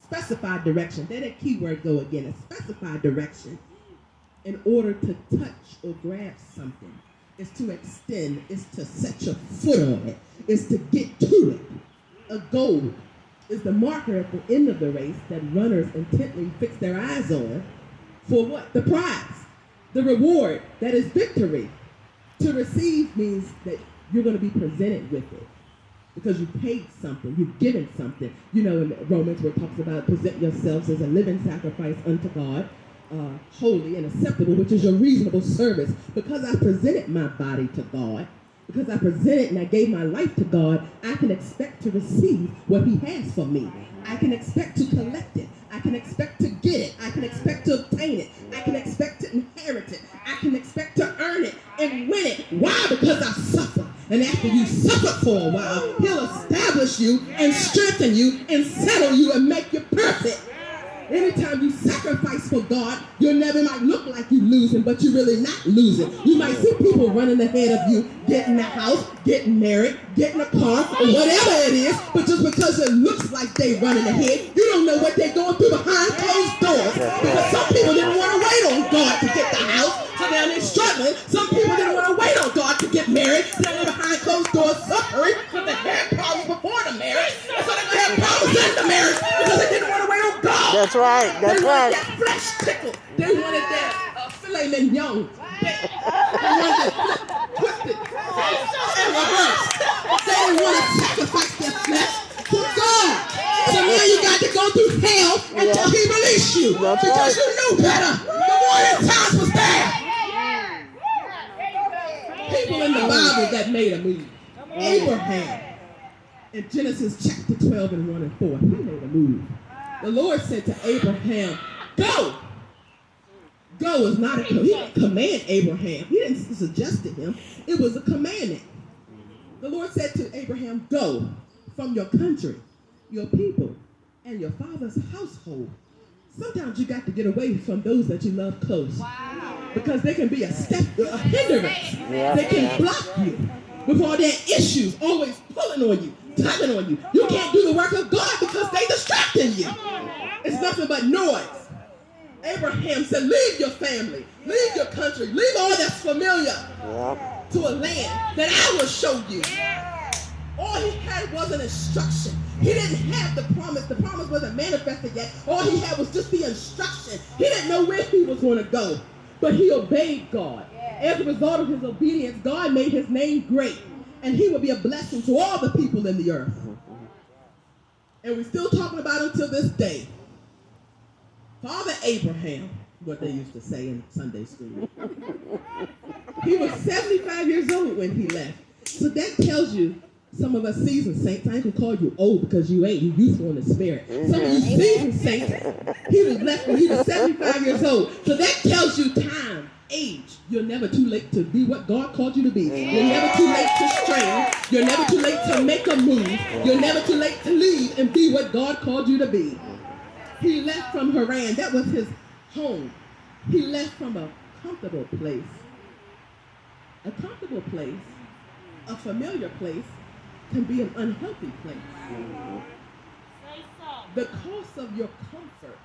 specified direction. There that key word go again, a specified direction. In order to touch or grab something, is to extend, is to set your foot on it, is to get to it. A goal is the marker at the end of the race that runners intently fix their eyes on for what? The prize, the reward, that is victory. To receive means that you're going to be presented with it because you paid something, you've given something. You know, in Romans where it talks about present yourselves as a living sacrifice unto God, holy and acceptable, which is your reasonable service. Because I presented my body to God, because I presented and I gave my life to God, I can expect to receive what he has for me. I can expect to collect it. I can expect to get it. I can expect to obtain it. I can expect to inherit it. I can expect to earn it and win it. Why? Because I suffer. And after you suffer for a while, he'll establish you and strengthen you and settle you and make you perfect. Anytime you sacrifice for God, you never might look like you're losing, but you're really not losing. You might see people running ahead of you, getting a house, getting married, getting a car, or whatever it is, but just because it looks like they're running ahead, you don't know what they're going through behind closed doors. Because some people didn't want to wait on God to get the house, so now they're struggling. Some people didn't want to wait on God to get married, so they're behind closed doors suffering because they had problems before the marriage, and so they're going to have problems in the marriage because they didn't want to wait on God. That's right. That's they right. That flesh tickle. They wanted that filet mignon. They wanted it twisted and reversed. They didn't want to sacrifice their flesh for God. So now you got to go through hell until he released you. That's because right. you knew better. The warning times was there. People in the Bible that made a move. Abraham. In Genesis chapter 12 and 1 and 4, he made a move. The Lord said to Abraham, go. Go is not a command. He didn't command Abraham. He didn't suggest to him. It was a commandment. The Lord said to Abraham, go from your country, your people, and your father's household. Sometimes you got to get away from those that you love close. Wow. Because they can be a hindrance. Yeah. They can block you with all their issues, always pulling on you, tugging on you. You can't do the work of God because they distracting you. It's nothing but noise. Abraham said, leave your family, leave your country, leave all that's familiar to a land that I will show you. All he had was an instruction. He didn't have the promise. The promise wasn't manifested yet. All he had was just the instruction. He didn't know where he was going to go, but he obeyed God. As a result of his obedience, God made his name great, and he would be a blessing to all the people in the earth. And we're still talking about him till this day. Father Abraham, what they used to say in Sunday school. He was 75 years old when he left. So that tells you, some of us seasoned saints, I ain't gonna call you old because you ain't, you youthful in the spirit. Some of you seasoned saints, he was left when he was 75 years old. So that tells you time, age. You're never too late to be what God called you to be. You're never too late to strain. You're never too late to make a move. You're never too late to leave and be what God called you to be. He left from Haran. That was his home. He left from a comfortable place. A comfortable place, a familiar place, can be an unhealthy place. The cost of your comfort,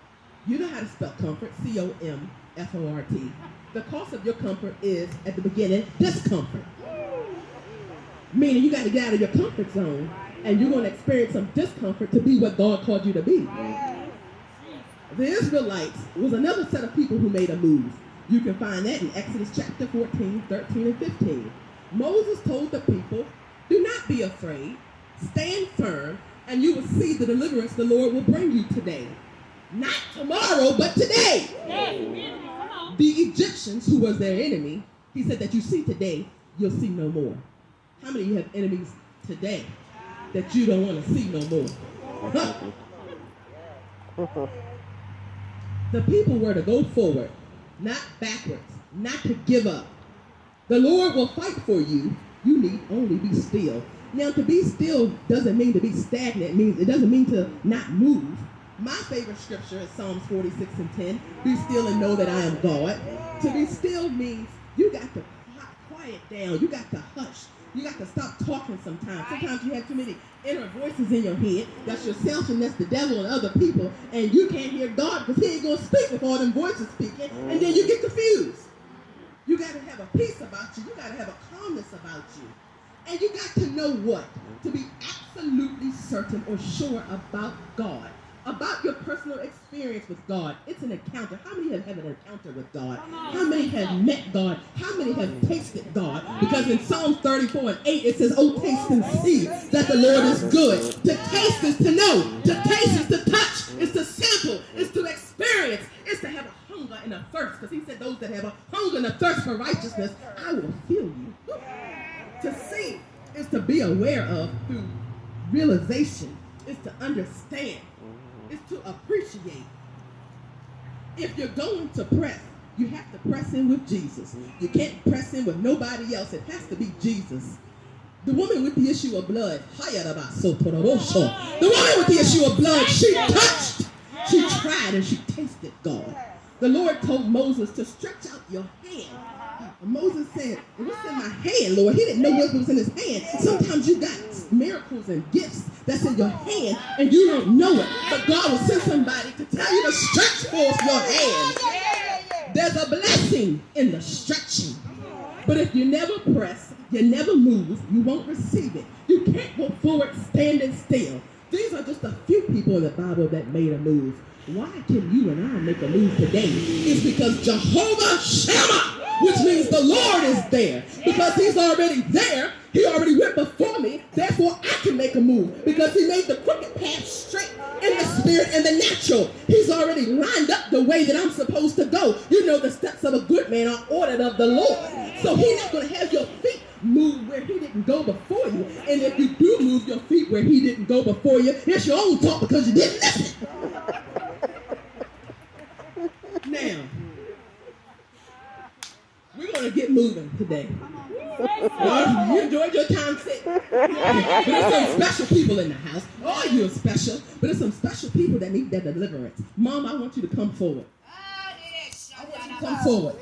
you know how to spell comfort, C-O-M-F-O-R-T. The cost of your comfort is, at the beginning, discomfort. Meaning you got to get out of your comfort zone, and you're going to experience some discomfort to be what God called you to be. The Israelites was another set of people who made a move. You can find that in Exodus chapter 14, 13, and 15. Moses told the people, do not be afraid, stand firm, and you will see the deliverance the Lord will bring you today. Not tomorrow, but today. The Egyptians, who was their enemy, he said that you see today, you'll see no more. How many of you have enemies today that you don't want to see no more? The people were to go forward, not backwards, not to give up. The Lord will fight for you. You need only be still. Now, to be still doesn't mean to be stagnant. It doesn't mean to not move. My favorite scripture is Psalms 46 and 10. Be still and know that I am God. To be still means you got to quiet down. You got to hush. You got to stop talking sometimes. Sometimes you have too many inner voices in your head. That's yourself and that's the devil and other people. And you can't hear God because he ain't going to speak with all them voices speaking. And then you get confused. You got to have a peace about you. You got to have a calmness about you. And you got to know what? To be absolutely certain or sure about God. About your personal experience with God. It's an encounter. How many have had an encounter with God? How many have met God? How many have tasted God? Because in Psalms 34 and 8 it says, oh, taste and see that the Lord is good. To taste is to know. To taste is to touch. It's to sample. It's to experience. It's to have a hunger and a thirst. Because he said those that have a hunger and a thirst for righteousness, I will fill you. To see is to be aware of through realization. Is to understand. Is to appreciate. If you're going to press, you have to press in with Jesus. You can't press in with nobody else. It has to be Jesus. The woman with the issue of blood, the woman with the issue of blood, she touched, she tried, and she tasted God. The Lord told Moses to stretch out your hand. Moses said, what's in my hand, Lord? He didn't know what was in his hand. Sometimes you got miracles and gifts that's in your hand and you don't know it. But God will send somebody to tell you to stretch forth your hand. There's a blessing in the stretching. But if you never press, you never move, you won't receive it. You can't go forward standing still. These are just a few people in the Bible that made a move. Why can you and I make a move today? It's because Jehovah Shammah, which means the Lord is there. Because he's already there, he already went before me, therefore I can make a move. Because he made the crooked path straight in the spirit and the natural. He's already lined up the way that I'm supposed to go. You know the steps of a good man are ordered of the Lord. So he's not going to have your feet move where he didn't go before you. And if you do move your feet where he didn't go before you, it's your own fault because you didn't listen. Now, we're going to get moving today. Well, you enjoyed your time sitting. But there's some special people in the house. Oh, you're special. But there's some special people that need their deliverance. Mom, I want you to come forward. I want you to come forward.